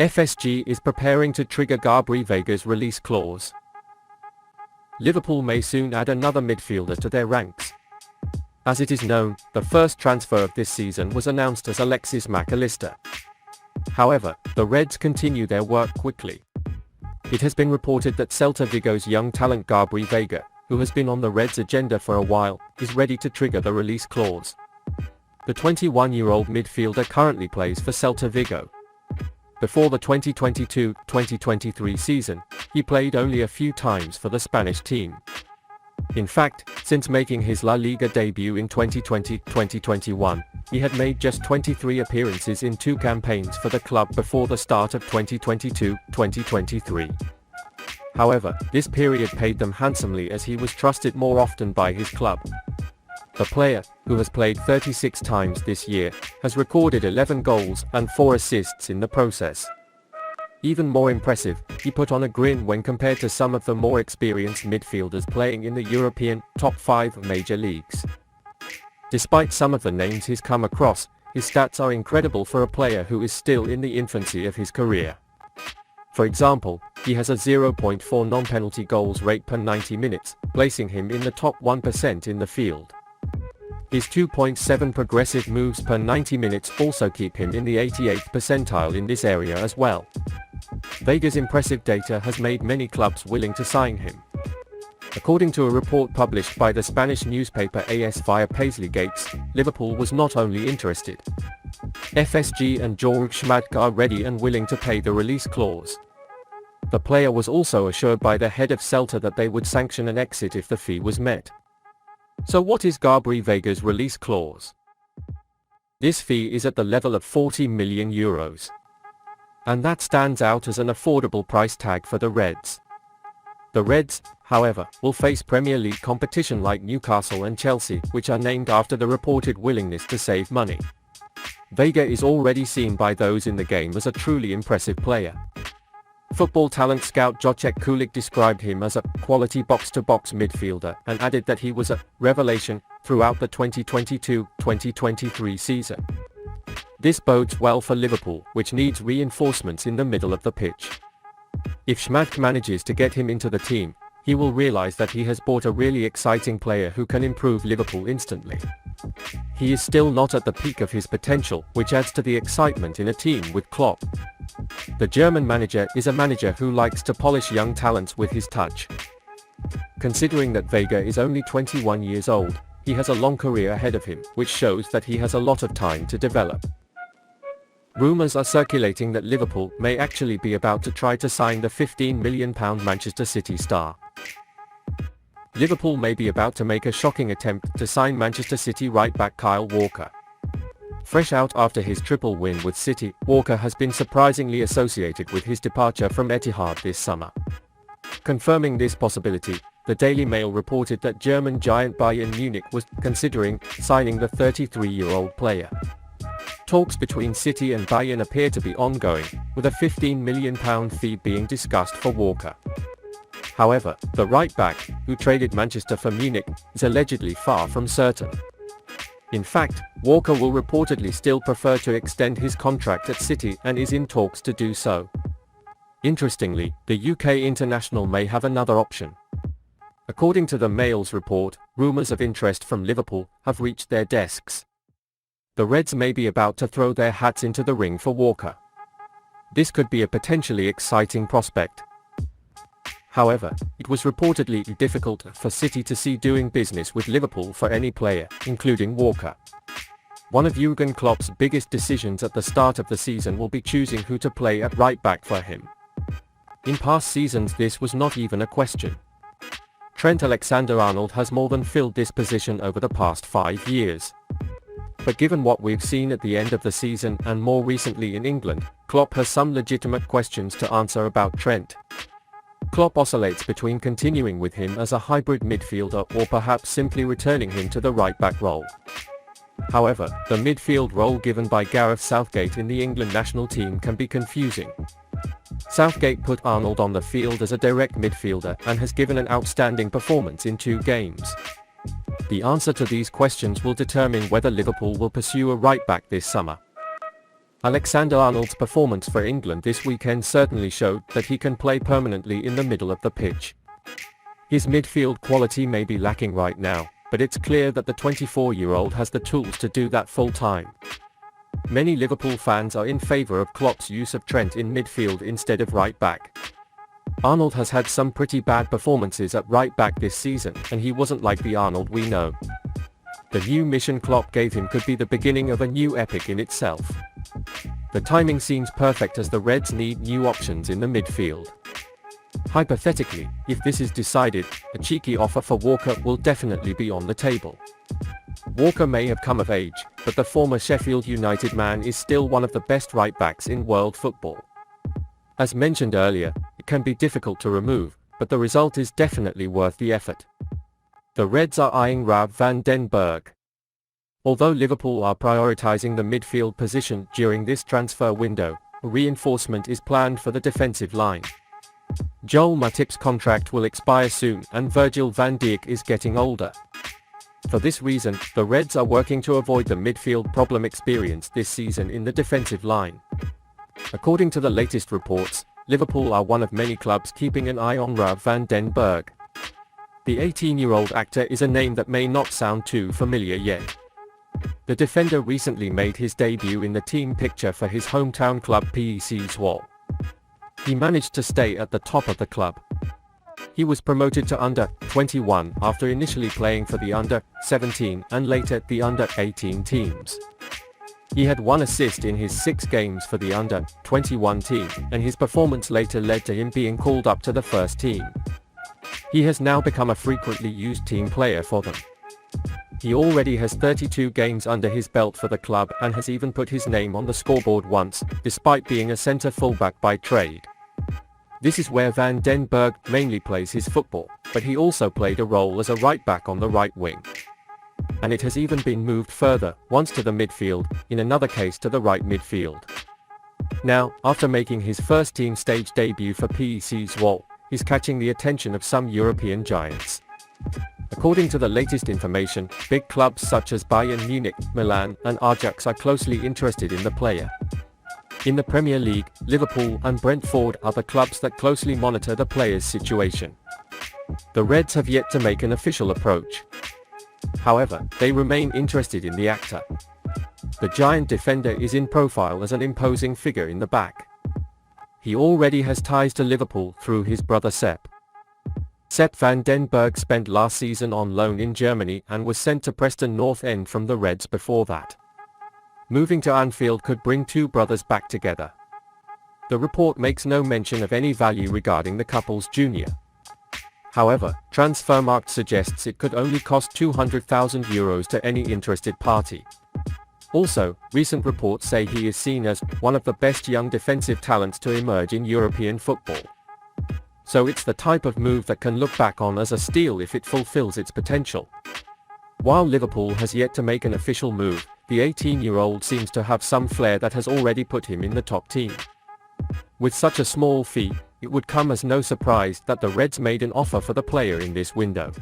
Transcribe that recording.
FSG is preparing to trigger Gabri Vega's release clause. Liverpool may soon add another midfielder to their ranks. As it is known, the first transfer of this season was announced as Alexis Mac Allister. However, the Reds continue their work quickly. It has been reported that Celta Vigo's young talent Gabri Vega, who has been on the Reds' agenda for a while, is ready to trigger the release clause. The 21-year-old midfielder currently plays for Celta Vigo. Before the 2022-2023 season, he played only a few times for the Spanish team. In fact, since making his La Liga debut in 2020-2021, he had made just 23 appearances in 2 campaigns for the club before the start of 2022-2023. However, this period paid them handsomely as he was trusted more often by his club. The player, who has played 36 times this year, has recorded 11 goals and 4 assists in the process. Even more impressive, he put on a grin when compared to some of the more experienced midfielders playing in the European top 5 major leagues. Despite some of the names he's come across, his stats are incredible for a player who is still in the infancy of his career. For example, he has a 0.4 non-penalty goals rate per 90 minutes, placing him in the top 1% in the field. His 2.7 progressive moves per 90 minutes also keep him in the 88th percentile in this area as well. Vega's impressive data has made many clubs willing to sign him. According to a report published by the Spanish newspaper AS via Paisley Gates, Liverpool was not only interested. FSG and Jürgen are ready and willing to pay the release clause. The player was also assured by the head of Celta that they would sanction an exit if the fee was met. So what is Gabri Vega's release clause? This fee is at the level of €40 million. And that stands out as an affordable price tag for the Reds. The Reds, however, will face Premier League competition like Newcastle and Chelsea, which are named after the reported willingness to save money. Vega is already seen by those in the game as a truly impressive player. Football talent scout Jacek Kulik described him as a quality box-to-box midfielder and added that he was a revelation throughout the 2022-2023 season. This bodes well for Liverpool, which needs reinforcements in the middle of the pitch. If Schmadtke manages to get him into the team, he will realize that he has bought a really exciting player who can improve Liverpool instantly. He is still not at the peak of his potential, which adds to the excitement in a team with Klopp. The German manager is a manager who likes to polish young talents with his touch. Considering that Vega is only 21 years old, he has a long career ahead of him, which shows that he has a lot of time to develop. Rumours are circulating that Liverpool may actually be about to try to sign the £15 million Manchester City star. Liverpool may be about to make a shocking attempt to sign Manchester City right-back Kyle Walker. Fresh out after his triple win with City, Walker has been surprisingly associated with his departure from Etihad this summer. Confirming this possibility, the Daily Mail reported that German giant Bayern Munich was considering signing the 33-year-old player. Talks between City and Bayern appear to be ongoing, with a £15 million fee being discussed for Walker. However, the right-back, who traded Manchester for Munich, is allegedly far from certain. In fact, Walker will reportedly still prefer to extend his contract at City and is in talks to do so. Interestingly, the UK international may have another option. According to the Mail's report, rumours of interest from Liverpool have reached their desks. The Reds may be about to throw their hats into the ring for Walker. This could be a potentially exciting prospect. However, it was reportedly difficult for City to see doing business with Liverpool for any player, including Walker. One of Jürgen Klopp's biggest decisions at the start of the season will be choosing who to play at right back for him. In past seasons this was not even a question. Trent AlexanderArnold has more than filled this position over the past 5 years. But given what we've seen at the end of the season and more recently in England, Klopp has some legitimate questions to answer about Trent. Klopp oscillates between continuing with him as a hybrid midfielder or perhaps simply returning him to the right-back role. However, the midfield role given by Gareth Southgate in the England national team can be confusing. Southgate put Arnold on the field as a direct midfielder and has given an outstanding performance in 2 games. The answer to these questions will determine whether Liverpool will pursue a right-back this summer. Alexander-Arnold's performance for England this weekend certainly showed that he can play permanently in the middle of the pitch. His midfield quality may be lacking right now, but it's clear that the 24-year-old has the tools to do that full-time. Many Liverpool fans are in favour of Klopp's use of Trent in midfield instead of right-back. Arnold has had some pretty bad performances at right-back this season, and he wasn't like the Arnold we know. The new mission Klopp gave him could be the beginning of a new epic in itself. The timing seems perfect as the Reds need new options in the midfield. Hypothetically, if this is decided, a cheeky offer for Walker will definitely be on the table. Walker may have come of age, but the former Sheffield United man is still one of the best right-backs in world football. As mentioned earlier, it can be difficult to remove, but the result is definitely worth the effort. The Reds are eyeing van den Berg. Although Liverpool are prioritising the midfield position during this transfer window, a reinforcement is planned for the defensive line. Joel Matip's contract will expire soon and Virgil van Dijk is getting older. For this reason, the Reds are working to avoid the midfield problem experienced this season in the defensive line. According to the latest reports, Liverpool are one of many clubs keeping an eye on van den Berg. The 18-year-old actor is a name that may not sound too familiar yet. The defender recently made his debut in the team picture for his hometown club PEC Zwolle. He managed to stay at the top of the club. He was promoted to under-21 after initially playing for the under-17 and later the under-18 teams. He had 1 assist in his 6 games for the under-21 team, and his performance later led to him being called up to the first team. He has now become a frequently used team player for them. He already has 32 games under his belt for the club and has even put his name on the scoreboard once, despite being a centre fullback by trade. This is where van den Berg mainly plays his football, but he also played a role as a right-back on the right wing. And it has even been moved further, once to the midfield, in another case to the right midfield. Now, after making his first team stage debut for PEC Zwolle, he's catching the attention of some European giants. According to the latest information, big clubs such as Bayern Munich, Milan, and Ajax are closely interested in the player. In the Premier League, Liverpool and Brentford are the clubs that closely monitor the player's situation. The Reds have yet to make an official approach. However, they remain interested in the actor. The giant defender is in profile as an imposing figure in the back. He already has ties to Liverpool through his brother Sepp. Sepp van den Berg spent last season on loan in Germany and was sent to Preston North End from the Reds before that. Moving to Anfield could bring two brothers back together. The report makes no mention of any value regarding the couple's junior. However, Transfermarkt suggests it could only cost €200,000 to any interested party. Also, recent reports say he is seen as one of the best young defensive talents to emerge in European football. So it's the type of move that can look back on as a steal if it fulfills its potential. While Liverpool has yet to make an official move, the 18-year-old seems to have some flair that has already put him in the top team. With such a small fee, it would come as no surprise that the Reds made an offer for the player in this window.